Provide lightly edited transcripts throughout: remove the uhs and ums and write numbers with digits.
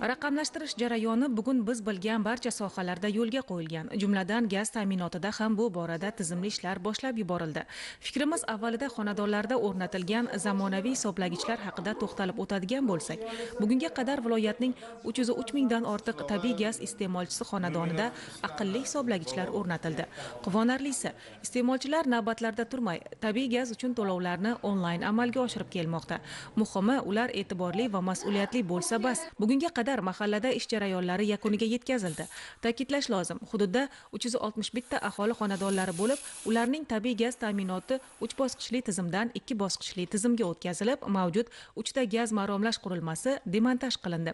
Raqamlashtirish jarayoni bugun biz bilgan barcha sohalarda yo'lga qo'yilgan. Jumladan, gaz ta'minotida ham bu borada tizimli ishlar boshlab yuborildi. Fikrimiz avvalida xonadonlarda o'rnatilgan zamonaviy hisoblagichlar haqida to'xtalib o'tadigan bo'lsak, bugunga qadar viloyatning 303 mingdan ortiq tabiiy gaz iste'molchisi xonadonida aqlli hisoblagichlar o'rnatildi. Quvonarlisi, iste'molchilar navbatlarda turmay, tabiiy gaz uchun to'lovlarni onlayn amalga oshirib kelmoqda. Muhimi, ular e'tiborli va mas'uliyatli bo'lsa bas. Bugunga qadar mahallada ish jarayonlari yakuniga yetkazildi. Ta'kidlash lozim, hududda 361 ta aholi xonadonlari bo'lib, ularning tabiiy gaz ta'minoti 3 bosqichli tizimdan 2 bosqichli tizimga o'tkazilib, mavjud 3 ta gaz maromlash qurilmasi demontaj qilindi.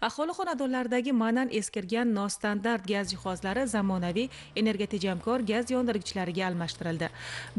Aholi xonadonlaridagi ma'nan eskirgan nostandart gaz jihozlari zamonaviy energotejamkor gaz yondirgichlariga almashtirildi.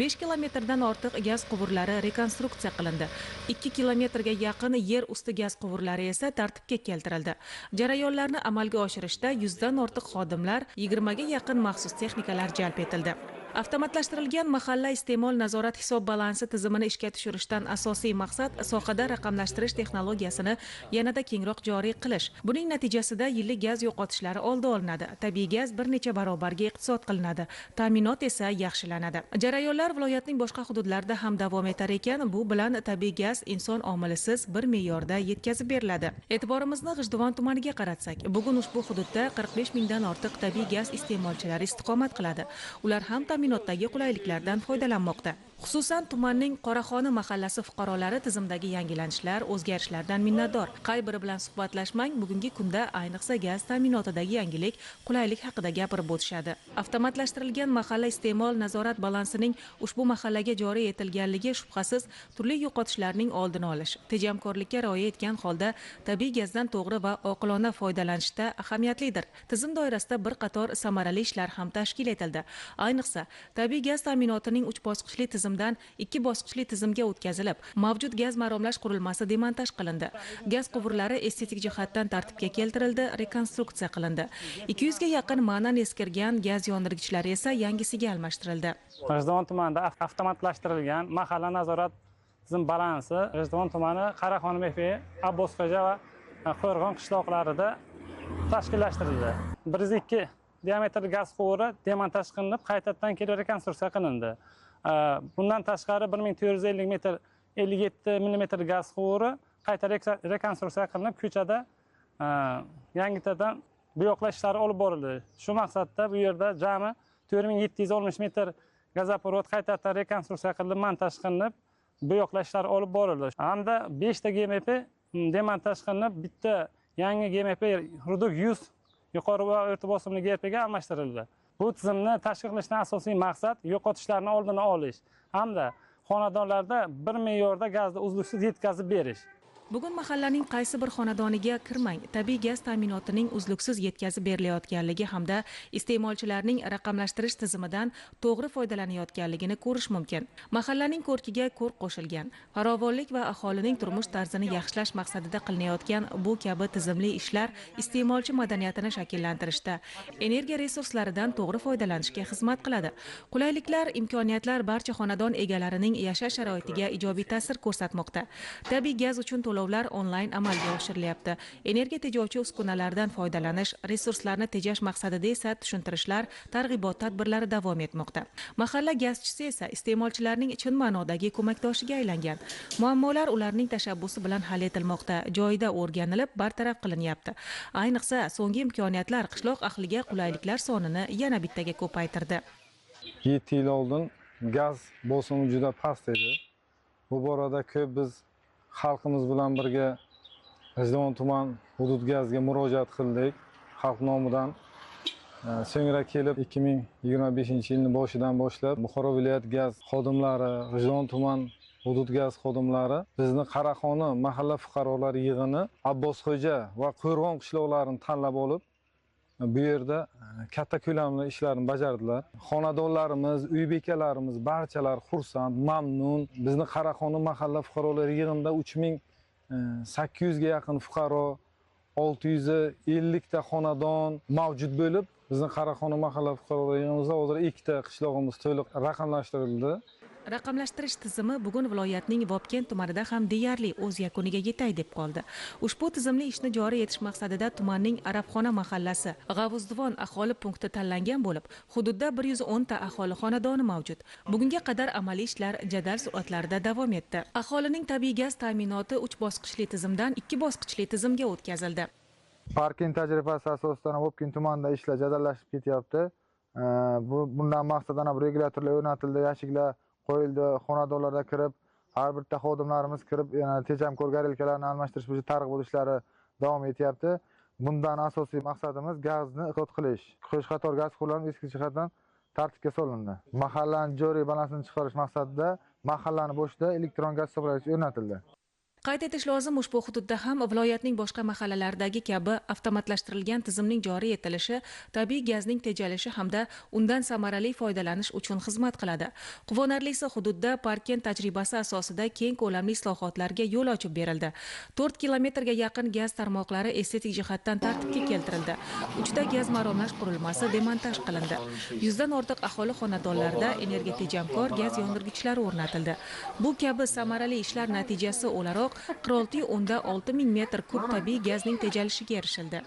5 kilometrdan ortiq gaz quvurlari rekonstruksiya qilindi. 2 kilometrga yaqin yer usti gaz quvurlari esa tartibga keltirildi. Jarayonlarni amalga oshirishda 100 dan ortiq xodimlar, 20 ga yaqin maxsus texnikalar jalb etildi. Avtomatlashtirilgan mahalla iste'mol nazorat hisob balansi tizimini ishga tushirishdan asosiy maqsad sohada raqamlashtirish texnologiyasini yanada kengroq joriy qilish. Buning natijasida yillik gaz yo'qotishlari oldi olinadi. Tabiiy gaz bir necha barobarga iqtisod qilinadi. Ta'minot esa yaxshilanadi. Jarayonlar viloyatning boshqa hududlarida ham davom etar ekan, bu bilan tabiiy gaz inson omilisiz bir me'yorda yetkazib beriladi. E'tiborimizni G'ijduvon tumaniga qaratsak, bugun ushbu hududda 45 mingdan ortiq tabiiy gaz iste'molchilari istiqomat qiladi. Ular ham ta'minotdagi qulayliklardan foydalanmoqda. Xususan, tumanning Qoraxoni mahallasi fuqarolari tizimdagi yangilanishlar, o'zgarishlardan minnatdor. Qay biri bilan suhbatlashmang, bugungi kunda ayniqsa gaz ta'minotidagi yangilik, qulaylik haqida gapirib o'tishadi. Avtomatlashtirilgan mahalla iste'mol nazorat balansining ushbu mahallaga joriy etilganligi shubhasiz turli yo'qotishlarning oldini olish, tejamkorlikka rioya etgan holda tabiiy gazdan to'g'ri va oqilona foydalanishda ahamiyatlidir. Tizim doirasida bir qator samarali ishlar ham tashkil etildi. Ayniqsa, tabiiy gaz ta'minotining 3 bosqichli tizimdan 2 bosqichli tizimga o'tkazilib, mavjud gaz maromlash qurilmasi demontaj qilindi. Gaz quvurlari estetik jihatdan tartibga keltirildi, rekonstruksiya qilindi. 200 ga yaqin ma'nan eskirgan gaz yondirgichlari esa yangisiga almashtirildi. G'ijduvon tumanida avtomatlashtirilgan mahalla nazorat tizim balansi G'ijduvon tumani Qaraxon MFE, Abbosxo'ja va Qo'rg'on qishloqlarida tashkillashtirildi. 102 diametrli gaz quvuri demontaj qilinib, qaytadan kelib rekonstruksiya qilindi. Bundan tashqari 1450 metr 57 mm gaz quvuri qayta rekonstruksiya qilinib, ko'chada yangitadan bo'yoqlash ishlari olib borildi. Shu maqsadda bu yerda jami 4760 metr gazoprovod qaytadan rekonstruksiya qilinib, montaj qilinib, bo'yoqlash ishlari olib borildi. Hamda 5 ta GMP demontaj qilinib, bitta yangi GMP Ruduk 100 yuqori va o'rta bosimli GPga almashtirildi. Bu tizimni tashkil qilishdan asosiy maqsad yo'qotishlarning oldini olish hamda xonadonlarda bir me'yorda gazni uzluksiz yetkazib berish. Bugun mahallaning qaysi bir xonadoniga kirmang, tabiiy gaz ta'minotining uzluksiz yetkazib berilayotganligi hamda iste'molchilarning raqamlashtirish tizimidan to'g'ri foydalanayotganligini ko'rish mumkin. Mahallaning ko'rkiga ko'rk qo'shilgan, farovonlik va aholining turmush tarzini yaxshilash maqsadida qilinayotgan bu kabi tizimli ishlar iste'molchi madaniyatini shakllantirishda, energiya resurslaridan to'g'ri foydalanishga xizmat qiladi. Qulayliklar, imkoniyatlar barcha xonadon egalarining yashash sharoitiga ijobiy ta'sir ko'rsatmoqda. Tabiiy gaz uchun to'lovlar onlayn amalga oshirilyapti. Energiya tejovchi uskunalardan foydalanish, resurslarni tejash maqsadida esa tushuntirishlar, targ'ibot tadbirlari davom etmoqda. Mahalla gazchisi esa iste'molchilarning chin ma'nodagi ko'makdoshiga aylangan. Muammolar ularning tashabbusi bilan hal etilmoqda, joyida o'rganilib, bartaraf qilinyapti. Ayniqsa, so'nggi imkoniyatlar qishloq ahliga qulayliklar sonini yana bittaga ko'paytirdi. 7 yil oldin gaz bosimi juda past edi. Bu borada ko'p biz xalqimiz bilan birga G'ijduvon tuman hudud gazga murojaat qildik. Xalq nomidan so'ngra kelib 2025-yilning boshidan boshlab Buxoro viloyat gaz xodimlari, G'ijduvon tuman hudud gaz xodimlari bizni Qaraxoni mahalla fuqarolari yig'ini Abbosxo'ja va Qo'rg'on qishloqlarini tanlab olib, bu yerda katta ko'lamli ishlarni bajardilar. Xonadonlarimiz, uy bekalarimiz barchalar xursand, mamnun. Bizni Qaraxoni mahalla fuqarolari yig'inida 3800 ga yaqin fuqaro, 650 ta xonadon mavjud bo'lib, bizni Qaraxoni mahalla fuqarolari yig'inimizda hozir 2 ta qishlog'imiz to'liq raqamlashtirildi. Raqamlashtirish tizimi bugun viloyatning Vobkent tumanida ham deyarli o'z yakuniga yetay deb qoldi. Ushbu tizimli ishni joriy etish maqsadida tumanning Arabxona mahallasi G'avuzdivon aholi punkti tanlangan bo'lib, hududda 110 ta aholi xonadoni mavjud. Bugunga qadar amaliy ishlar jadal sur'atlarda davom etdi. Aholining tabiiy gaz ta'minoti 3 bosqichli tizimdan 2 bosqichli tizimga o'tkazildi. Parking tajribasi asosida Vobkent tumanida ishlar jadallashib ketyapti. Bundan maqsad regulyatorlar o'rnatildi, yashiklar qo'yildi, xonadonlarga kirib, har bitta xodimlarimiz kirib, tejamkor garelkalarni almashtirish bo'yicha targ'ibot ishlari davom etyapti. Bundan asosiy maqsadimiz gazni ehtiyot qilish. Qo'sh qator gaz quvurlari eski jihatdan tartibga solindi. Mahallaning joriy balansini chiqarish maqsadida mahallani boshida elektron gaz hisoblagich o'rnatildi. Qayd etish lozim, ushbu hududda ham viloyatning boshqa mahallalaridagi kabi avtomatlashtirilgan tizimning joriy etilishi tabiiy gazning tejalishi hamda undan samarali foydalanish uchun xizmat qiladi. Quvonarlisi, hududda Parkent tajribasi asosida keng ko'lamli islohotlarga yo'l ochib berildi. 4 kilometrga yaqin gaz tarmoqlari estetik jihatdan tartibga keltirildi. 3 ta gaz maromlash qurilmasi demontaj qilindi. 100 dan ortiq aholi xonadonlarida energiya tejamkor gaz yondirgichlari o'rnatildi. Bu kabi samarali ishlar natijasi o'laroq 46.6 ming metr kub tabiiy gazning tejalishiga erishildi.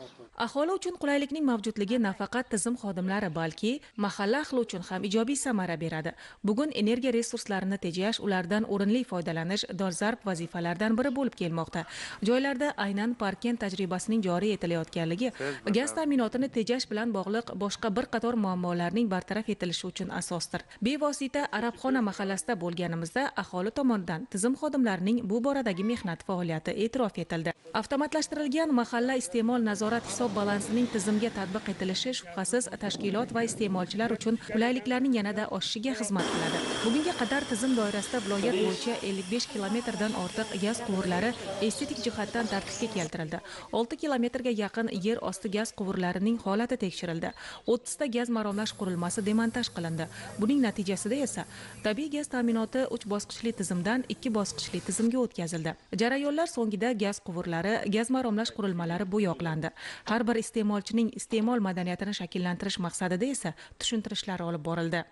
Aholi uchun qulaylikning mavjudligi nafaqat tizim xodimlari, balki mahalla ahli uchun ham ijobiy samara beradi. Bugun energiya resurslarini tejash, ulardan o'rinli foydalanish dolzarb vazifalardan biri bo'lib kelmoqda. Joylarda aynan Parkent tajribasining joriy etilayotganligi gaz ta'minotini tejash bilan bog'liq boshqa bir qator muammolarning bartaraf etilishi uchun asosdir. Bevosita Arabxona mahallasida bo'lganimizda aholi tomonidan tizim xodimlarining bu boradagi mehnat faoliyati e'tirof etildi. Avtomatlashtirilgan mahalla iste'mol nazorat hisob balansining tizimga tatbiq etilishi shubhasiz tashkilot va iste'molchilar uchun qulayliklarning yanada oshishiga xizmat qiladi. Bugunga qadar tizim doirasida viloyat bo'yicha 55 kilometrdan ortiq gaz quvurlari estetik jihatdan tartibga keltirildi. 6 kilometrga yaqin yer osti gaz quvurlarining holati tekshirildi. 30 ta gaz maromlash qurilmasi demontaj qilindi. Buning natijasida esa tabiiy gaz ta'minoti 3 bosqichli tizimdan 2 bosqichli tizimga o'tkazildi. Jarayonlar so'ngida gaz quvurlari, gaz maromlash qurilmalari bo'yoqlandi. Har bir iste'molchining iste'mol madaniyatini shakllantirish maqsadida esa tushuntirishlar olib borildi.